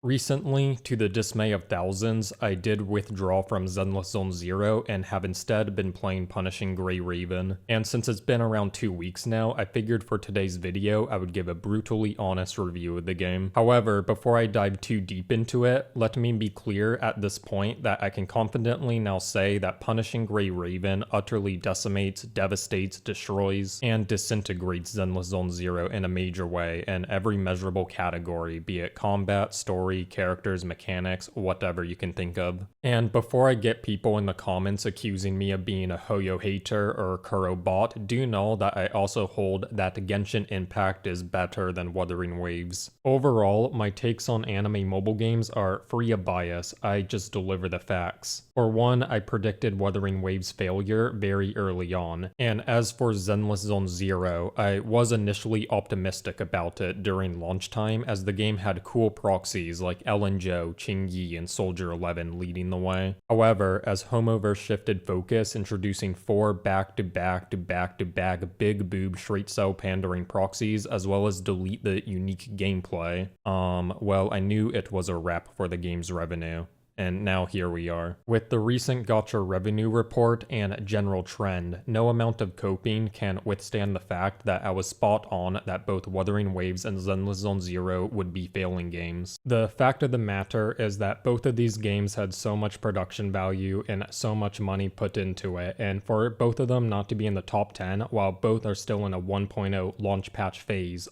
Recently, to the dismay of thousands, I did withdraw from Zenless Zone Zero and have instead been playing Punishing Gray Raven. And since it's been around 2 weeks now, I figured for today's video I would give a brutally honest review of the game. However, before I dive too deep into it, let me be clear at this point that I can confidently now say that Punishing Gray Raven utterly decimates, devastates, destroys, and disintegrates Zenless Zone Zero in a major way in every measurable category, be it combat, story, characters, mechanics, whatever you can think of. And before I get people in the comments accusing me of being a Hoyo hater or Kuro bot, do know that I also hold that Genshin Impact is better than Wuthering Waves. Overall, my takes on anime mobile games are free of bias, I just deliver the facts. For one, I predicted Wuthering Waves' failure very early on, and as for Zenless Zone Zero, I was initially optimistic about it during launch time as the game had cool proxies like Ellen Joe, Ching Yi, and Soldier 11 leading the way. However, as Homoverse shifted focus, introducing 4 back-to-back-to-back-to-back big boob straight cell pandering proxies as well as delete the unique gameplay, well, I knew it was a wrap for the game's revenue. And now here we are. With the recent gacha revenue report and general trend, no amount of coping can withstand the fact that I was spot on that both Wuthering Waves and Zenless Zone Zero would be failing games. The fact of the matter is that both of these games had so much production value and so much money put into it, and for both of them not to be in the top 10 while both are still in a 1.0 launch patch phase,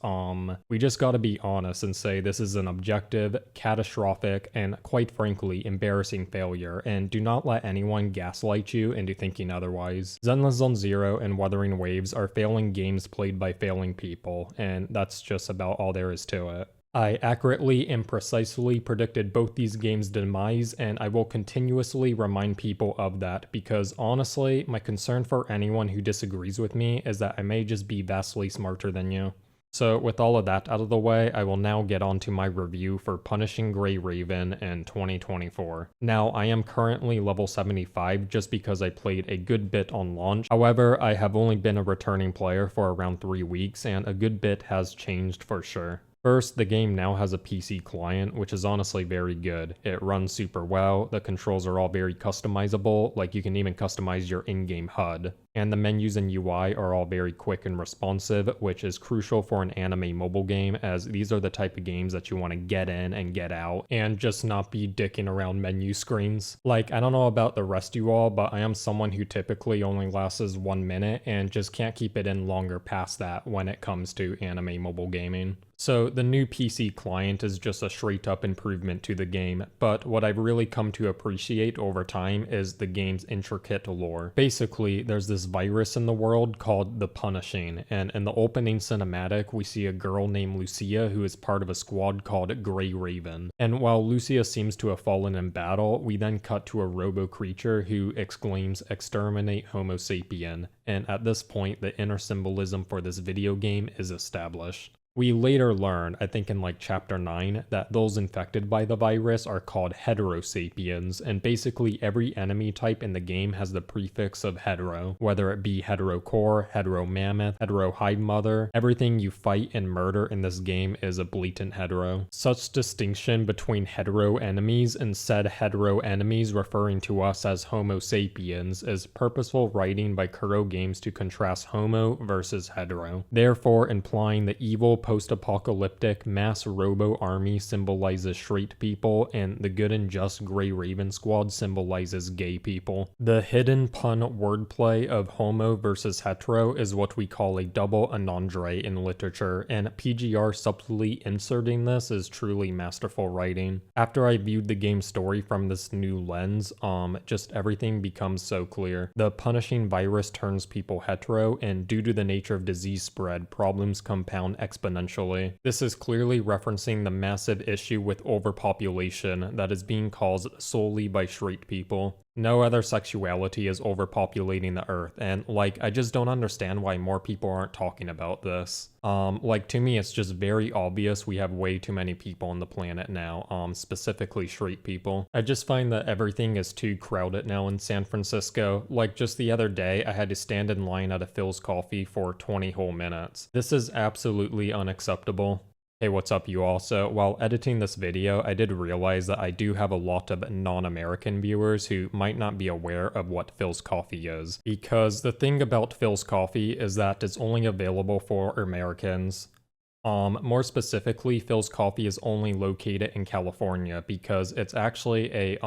we just gotta be honest and say this is an objective, catastrophic, and quite frankly, embarrassing failure, and do not let anyone gaslight you into thinking otherwise. Zenless Zone Zero and Wuthering Waves are failing games played by failing people, and that's just about all there is to it. I accurately and precisely predicted both these games' demise, and I will continuously remind people of that because honestly, my concern for anyone who disagrees with me is that I may just be vastly smarter than you. So with all of that out of the way, I will now get on to my review for Punishing Gray Raven in 2024. Now, I am currently level 75 just because I played a good bit on launch. However, I have only been a returning player for around 3 weeks, and a good bit has changed for sure. First, the game now has a PC client, which is honestly very good. It runs super well, the controls are all very customizable, like you can even customize your in-game HUD. And the menus and UI are all very quick and responsive, which is crucial for an anime mobile game, as these are the type of games that you want to get in and get out, and just not be dicking around menu screens. Like, I don't know about the rest of you all, but I am someone who typically only lasts 1 minute and just can't keep it in longer past that when it comes to anime mobile gaming. So the new PC client is just a straight up improvement to the game, but what I've really come to appreciate over time is the game's intricate lore. Basically, there's this virus in the world called the Punishing, and in the opening cinematic we see a girl named Lucia who is part of a squad called Gray Raven. And while Lucia seems to have fallen in battle, we then cut to a robo creature who exclaims "Exterminate Homo sapien," and at this point the inner symbolism for this video game is established. We later learn, I think in like chapter 9, that those infected by the virus are called heterosapiens, and basically every enemy type in the game has the prefix of hetero, whether it be heterocore, heteromammoth, heterohide-mother, everything you fight and murder in this game is a blatant hetero. Such distinction between hetero enemies and said hetero enemies referring to us as Homo sapiens is purposeful writing by Kuro Games to contrast homo versus hetero, therefore implying the evil post-apocalyptic mass robo army symbolizes straight people, and the good and just Gray Raven squad symbolizes gay people. The hidden pun wordplay of homo versus hetero is what we call a double entendre in literature, and PGR subtly inserting this is truly masterful writing. After I viewed the game's story from this new lens, just everything becomes so clear. The Punishing virus turns people hetero, and due to the nature of disease spread, problems compound exponentially. This is clearly referencing the massive issue with overpopulation that is being caused solely by straight people. No other sexuality is overpopulating the earth, and I just don't understand why more people aren't talking about this. To me it's just very obvious we have way too many people on the planet now, specifically straight people. I just find that everything is too crowded now in San Francisco. Just the other day, I had to stand in line at a Phil's Coffee for 20 whole minutes. This is absolutely unacceptable. Hey, what's up you all? So while editing this video, I did realize that I do have a lot of non-American viewers who might not be aware of what Philz Coffee is. Because the thing about Philz Coffee is that it's only available for Americans. More specifically, Philz Coffee is only located in California because it's actually a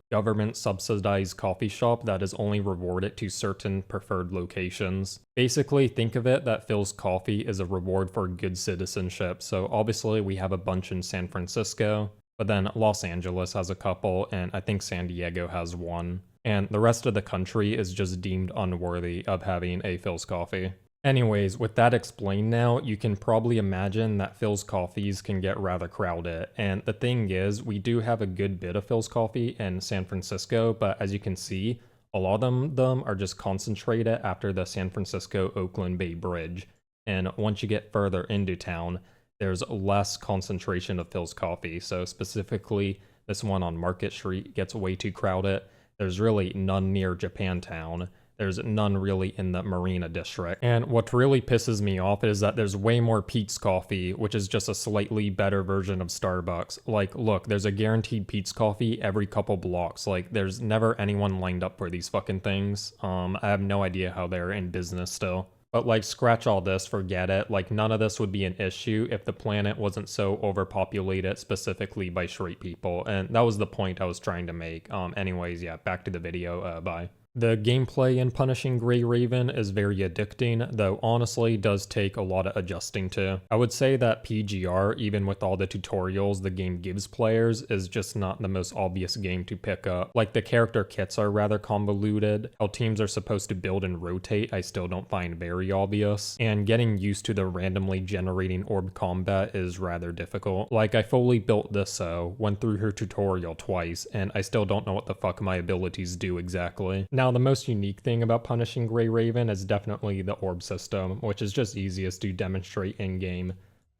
government subsidized coffee shop that is only rewarded to certain preferred locations. Basically, think of it that Philz Coffee is a reward for good citizenship. So obviously we have a bunch in San Francisco, but then Los Angeles has a couple, and I think San Diego has one. And the rest of the country is just deemed unworthy of having a Philz Coffee. Anyways, with that explained now, you can probably imagine that Philz Coffees can get rather crowded. And the thing is, we do have a good bit of Philz Coffee in San Francisco, but as you can see, a lot of them are just concentrated after the San Francisco-Oakland Bay Bridge. And once you get further into town, there's less concentration of Philz Coffee. So specifically, this one on Market Street gets way too crowded. There's really none near Japantown. There's none really in the Marina District. And what really pisses me off is that there's way more Peet's Coffee, which is just a slightly better version of Starbucks. Like, look, there's a guaranteed Peet's Coffee every couple blocks. Like, there's never anyone lined up for these fucking things. I have no idea how they're in business still. But like, scratch all this, forget it. Like, none of this would be an issue if the planet wasn't so overpopulated specifically by straight people. And that was the point I was trying to make. Anyways, yeah, back to the video, bye. The gameplay in Punishing Gray Raven is very addicting, though honestly does take a lot of adjusting to. I would say that PGR, even with all the tutorials the game gives players, is just not the most obvious game to pick up. Like, the character kits are rather convoluted, how teams are supposed to build and rotate I still don't find very obvious, and getting used to the randomly generating orb combat is rather difficult. Like, I fully built this went through her tutorial twice, and I still don't know what the fuck my abilities do exactly. Now, the most unique thing about Punishing Gray Raven is definitely the orb system, which is just easiest to demonstrate in-game.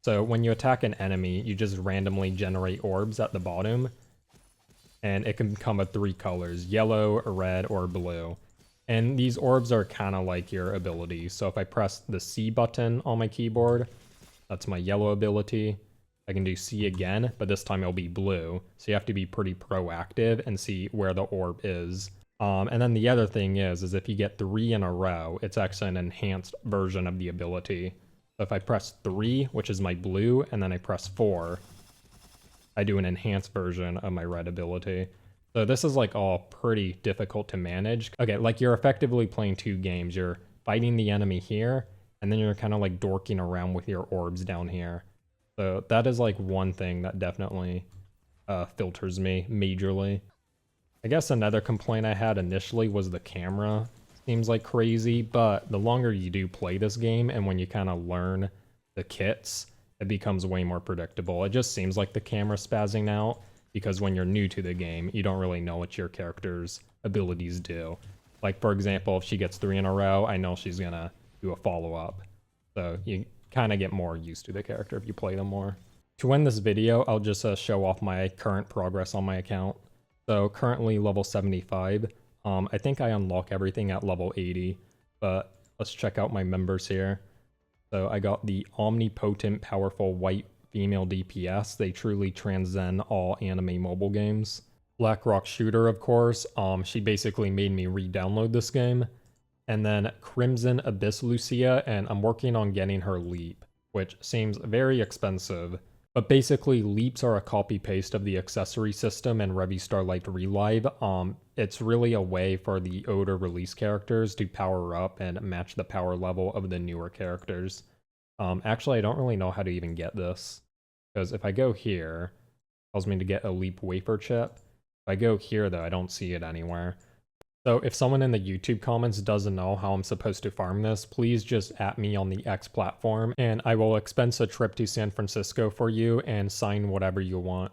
So when you attack an enemy, you just randomly generate orbs at the bottom, and it can come of 3 colors, yellow, red, or blue. And these orbs are kind of like your abilities. So if I press the C button on my keyboard, that's my yellow ability. I can do C again, but this time it'll be blue. So you have to be pretty proactive and see where the orb is. And then the other thing is if you get 3 in a row, it's actually an enhanced version of the ability. So if I press 3, which is my blue, and then I press 4, I do an enhanced version of my red ability. So this is like all pretty difficult to manage. Okay, like you're effectively playing 2 games. You're fighting the enemy here, and then you're kind of like dorking around with your orbs down here. So that is like one thing that definitely filters me majorly. I guess another complaint I had initially was the camera. Seems like crazy, but the longer you do play this game and when you kind of learn the kits, it becomes way more predictable. It just seems like the camera's spazzing out because when you're new to the game, you don't really know what your character's abilities do. Like, for example, if she gets 3 in a row, I know she's gonna do a follow-up. So you kind of get more used to the character if you play them more. To end this video, I'll just show off my current progress on my account. So currently level 75. I think I unlock everything at level 80, but let's check out my members here. So I got the omnipotent, powerful white female DPS. They truly transcend all anime mobile games. Blackrock Shooter, of course. She basically made me re-download this game. And then Crimson Abyss Lucia, and I'm working on getting her Leap, which seems very expensive. But basically, leaps are a copy-paste of the accessory system in Revy Starlight Relive. It's really a way for the older release characters to power up and match the power level of the newer characters. Actually, I don't really know how to even get this. Because if I go here, it tells me to get a leap wafer chip. If I go here, though, I don't see it anywhere. So if someone in the YouTube comments doesn't know how I'm supposed to farm this, please just @ me on the X platform, and I will expense a trip to San Francisco for you and sign whatever you want.